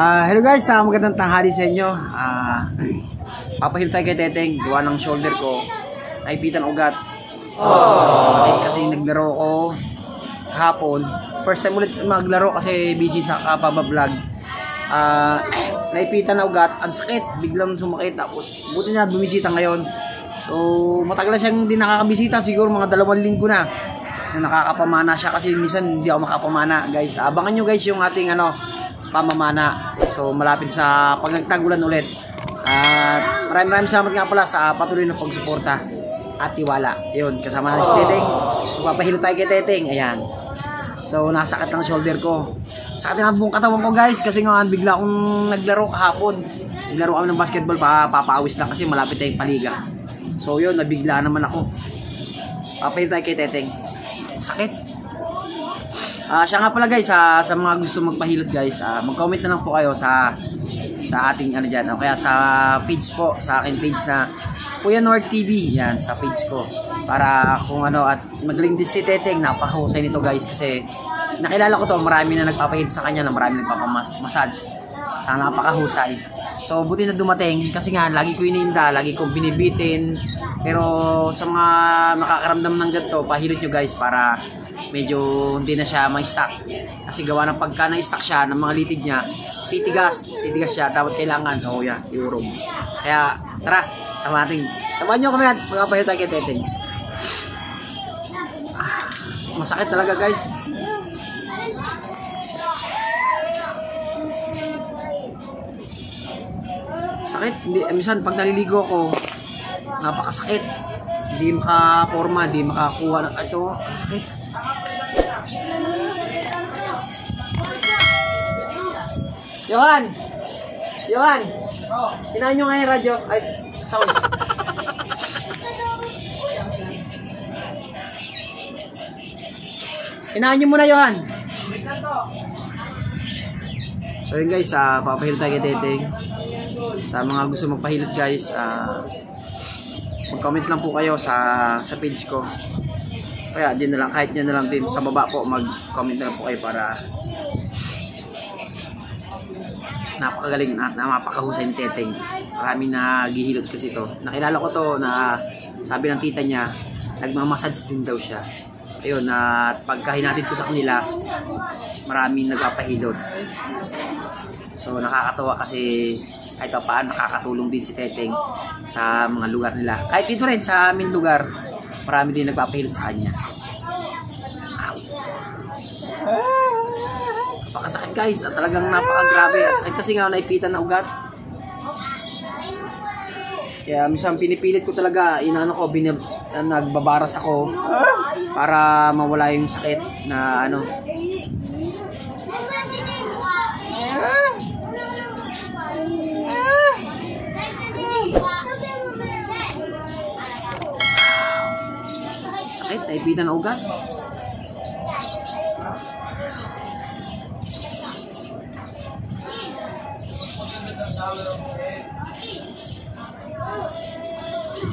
Hello guys, magandang tanghali sa inyo. Papahilo tayo kay Teteng. Gawa ng shoulder ko, naipitan ugat. Sakit kasi naglaro ko kahapon. First time ulit maglaro kasi busy sa kapabablog. Naipitan na ugat, ang sakit, biglang sumakit. Tapos buti na bumisita ngayon. So matagal na siyang hindi nakakabisita, siguro mga 2 linggo na nakakapamana siya kasi minsan hindi ako makapamana guys. Abangan nyo guys yung ating pamamana. So malapit sa pag nagtagulan ulit. At maraming salamat nga pala sa patuloy na pagsuporta at tiwala. Yun, kasama na si Teteng. Magpapahilo tayo kay Teteng. Ayan. So nasakit ang shoulder ko. Sakit ang buong katawan ko guys kasi nga bigla akong naglaro kahapon. Naglaro kami ng basketball, papaawis lang kasi malapit tayong paliga. So yun, nabigla naman ako. Papahilo tayo kay Teteng. Sakit. Siya nga pala guys, sa mga gusto magpahilot guys, mag-comment na lang po kayo sa ating dyan, o kaya sa page po, sa akin page na Kuya Nord TV, yan, sa page ko. Para kung at magaling din si Teteng, napakahusay nito guys, kasi nakilala ko to, marami na nagpapahilot sa kanya, na marami nagpapamassage, sa napakahusay. So buti na dumating, kasi nga lagi ko iniinda, lagi ko binibitin, pero sa mga makakaramdam ng ganito, pahilot nyo guys, para medyo hindi na siya ma-stack. Kasi gawa ng pagka na-stack siya ng mga litid niya, titigas siya, dapat kailangan iurog. Kaya tara, samahan nyo kami at magpapahilo tayo kay Teteng. Masakit talaga guys. Sakit, minsan pag naliligo ako, napakasakit. Hindi makaporma, hindi makakuha ng ito. Sakit. Johan! Hinahan nyo nga yung radyo. Ay, sounds. Hinahan nyo muna, Johan. So yun guys, papahilot tayo kay Teteng. Sa mga gusto magpahilot guys, mag-comment lang po kayo sa page ko. Kaya din na lang, kahit nyo na lang din sa baba po, mag-comment na lang po kayo para napakagaling at napakahusay ni Teteng. Maraming naghihilot kasi to. Nakilala ko to na sabi ng tita niya, nagmamassage din daw siya. Ayun, at pagkahinatid ko sa kanila, maraming nagpapahilot. So nakakatawa kasi kahit pa paano nakakatulong din si Teteng sa mga lugar nila. Kahit dito rin sa aming lugar, marami din nagpapahilot sa kanya. Napakasakit guys, at talagang napakagrabe. Sakit kasi nga naipitan na ugat. Kaya minsan pinipilit ko talaga, nagbabaras ako para mawala yung sakit na sakit, naipitan na ugat.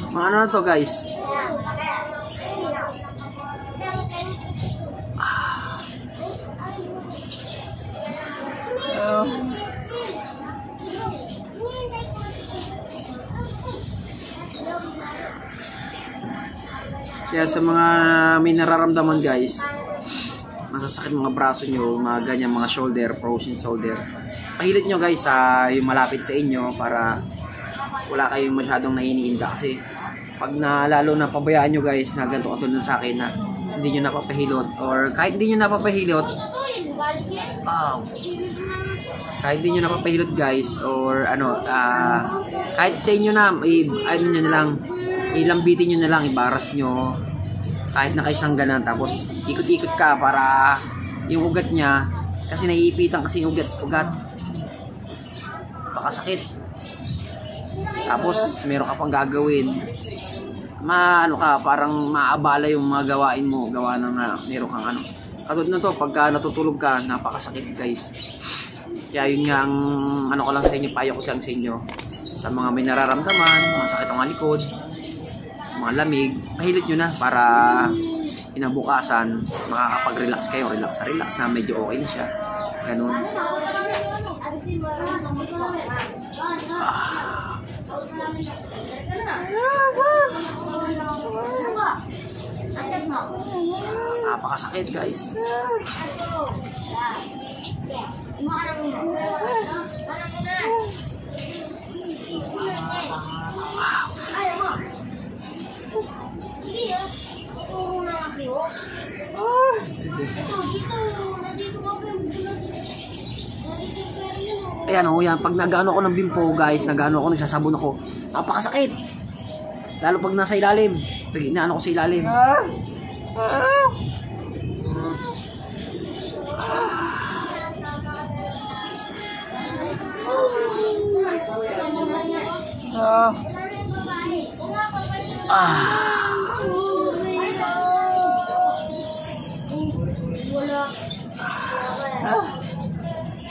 Mga na to guys. Kaya sa mga may nararamdaman guys, masasakit mga braso nyo, mga ganyan, mga shoulder, frozen shoulder, pahilot nyo guys yung malapit sa inyo para wala kayong masyadong nainiinda. Kasi pag lalo na pabayaan nyo guys na ganito katulad sa akin na hindi nyo napapahilot, or kahit hindi nyo napapahilot, kahit hindi nyo napapahilot guys, or kahit sa inyo na nyo na lang, ilambitin nyo na lang, ibaras nyo kahit nakaisangganan, tapos ikot-ikot ka para yung ugat nya, kasi naiipitan kasi yung ugat baka sakit. Tapos meron ka pang gagawin, parang maabala yung mga gawain mo, gawa ng meron kang katulad na to, pagka natutulog ka, napakasakit guys. Kaya yun nga ang ko lang sa inyo, payo ko lang sa inyo, sa mga may nararamdaman, mga sakit ng likod, mga lamig, pahilot nyo na para kinabukasan makakapag-relax kayo, relax na medyo okay na siya, ganun. Napakasakit guys. Ayan o, yan. Pag nag-ano ako ng bimpo guys, nag-ano ako, nagsasabon ako, napakasakit. Lalo pag nasa ilalim. Pag inaano ko sa ilalim.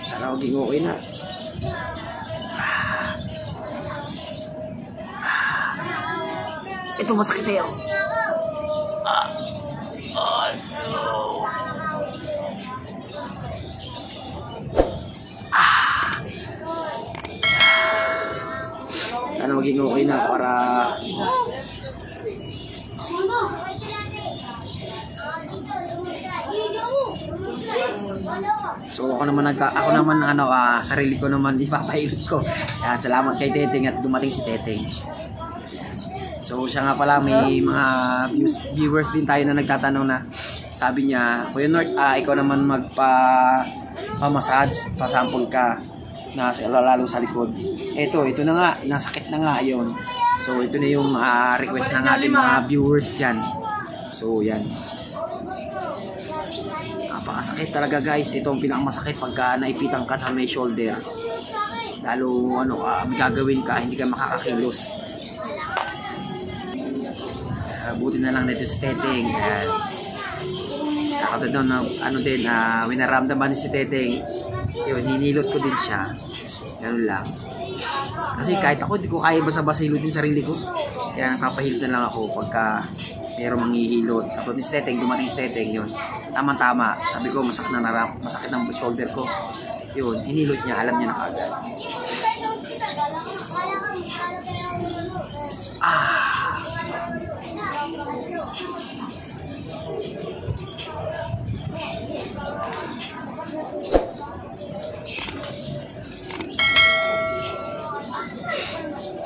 Sana maging okay na. Ito masakit eh. Sana maging okay na para so ako naman sarili ko naman ipapahilot ko. Yan, salamat kay Teteng at dumating si Teteng. So siya nga pala, may mga viewers din tayo na nagtatanong na sabi niya, Kuya North, ikaw naman magpa-massage, pa-sample ka na lalo sa likod. Ito na nga, nasakit na nga yun. So ito na yung request ng ating mga viewers dyan. So yan. Napakasakit talaga guys. Ito ang pinakamasakit pagka naipitan ka sa may shoulder. Lalo may gagawin ka, hindi ka makakakilos. Buti na lang dito si Teteng. Ayan. Nakatod na winaramdaman ni si Teteng. Yun, hinilot ko din siya. Ganun lang. Kasi kahit ako, hindi ko kaya basa-basa hilutin sarili ko. Kaya nagpapahilot na lang ako pagka mayroong manghihilot. Kapag si Teteng, dumating si Teteng, yun. Tama-tama. Sabi ko, masakit ng shoulder ko. Yun, hinilot niya. Alam niya na kagad.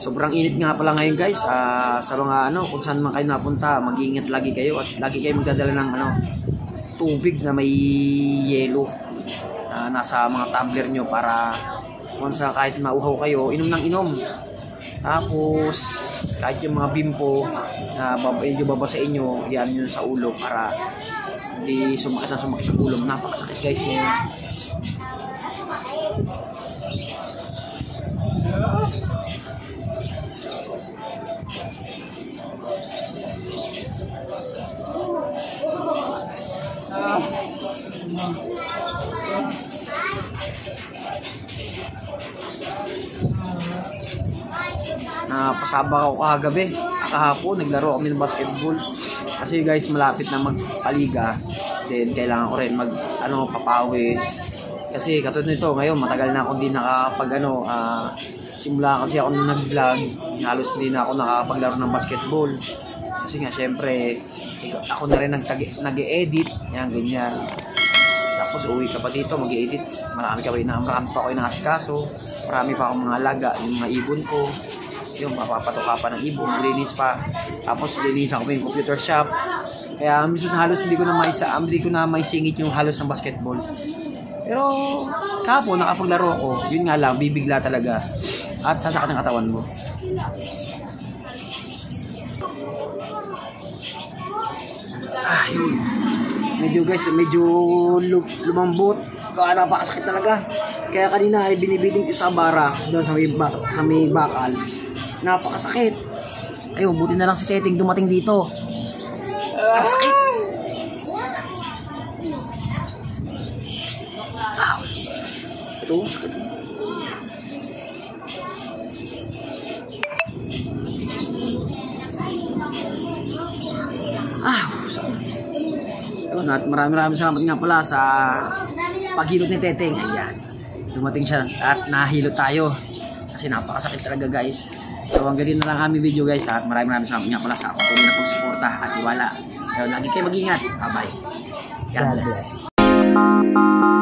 Sobrang init nga pala ngayon guys. Sa mga kung saan man kayo napunta, mag-iingat lagi kayo at lagi kayo magdadala ng tubig na may yelo nasa mga tumbler nyo para once kahit mauhaw kayo, inom ng inom. Tapos kahit yung mga bimpo na medyo babasain nyo, yan yun sa ulo para hindi sumakit ang ulo. Napakasakit guys ngayon. Pasaba ako kahapon naglaro kami ng basketball kasi guys malapit na magpaliga, then kailangan ko rin papawis kasi katulad nito ngayon matagal na ako din simula kasi ako nag-vlog, halos hindi na ako nakapaglaro ng basketball kasi nga syempre ako na rin nag-e-edit yan ganyan. Tapos uwi ka pa dito mag-e-edit, marami pa ako inasikaso, marami pa akong mga alaga, yung mga ibon ko, yung papapatok pa ng ibon, linis pa, tapos linis ako yung computer shop. Kaya minsan halos hindi ko na maisingit yung halos ng basketball. Pero kahapon nakapaglaro ako, yun nga lang, bibigla talaga at sasakit ng katawan mo. Yun. Medyo lumambot. Napakasakit talaga. Kaya kanina ay binibiting ko sa bara doon sa may bakal. Napakasakit. Ayun, buti na lang si Teteng dumating dito. Sakit. Ito, sakit. At maraming salamat nga pala sa paghilot ni Teteng. Ayan. dumating siya at nahilo tayo. Kasi napakasakit talaga guys. So hanggang dito na lang aming video guys at maraming salamat nga pala sa patuloy na pagsuporta at tiwala. So lagi kayo mag-ingat. Bye bye. God bless.